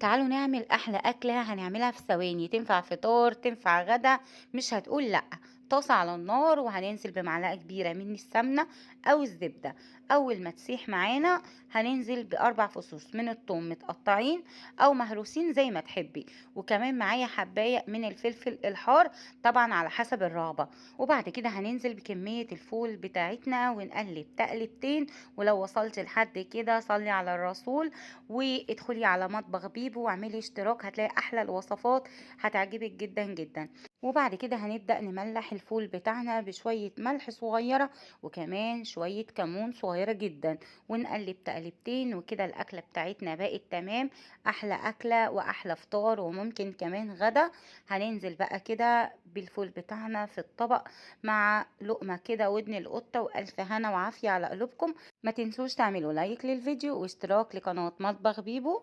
تعالوا نعمل أحلى أكلة هنعملها في ثواني، تنفع فطار تنفع غدا، مش هتقول لأ. طاسة على النار وهننزل بمعلقة كبيرة من السمنة أو الزبدة. أول ما تسيح معانا هننزل بأربع فصوص من الثوم متقطعين أو مهروسين زي ما تحبي، وكمان معايا حباية من الفلفل الحار، طبعا على حسب الرغبة. وبعد كده هننزل بكمية الفول بتاعتنا ونقلب تقلبتين. ولو وصلت لحد كده صلي على الرسول وادخلي على مطبخ بيبو واعملي اشتراك، هتلاقي احلى الوصفات، هتعجبك جدا جدا. وبعد كده هنبدأ نملح الفول بتاعنا بشوية ملح صغيرة وكمان شوية كمون صغيرة جدا، ونقلب تقلبتين وكده الأكلة بتاعتنا بقت تمام. أحلى أكلة وأحلى فطار وممكن كمان غدا. هننزل بقى كده بالفول بتاعنا في الطبق مع لقمة كده ودن القطة، وألف هنا وعافية على قلوبكم. ما تنسوش تعملوا لايك للفيديو واشتراك لقناة مطبخ بيبو.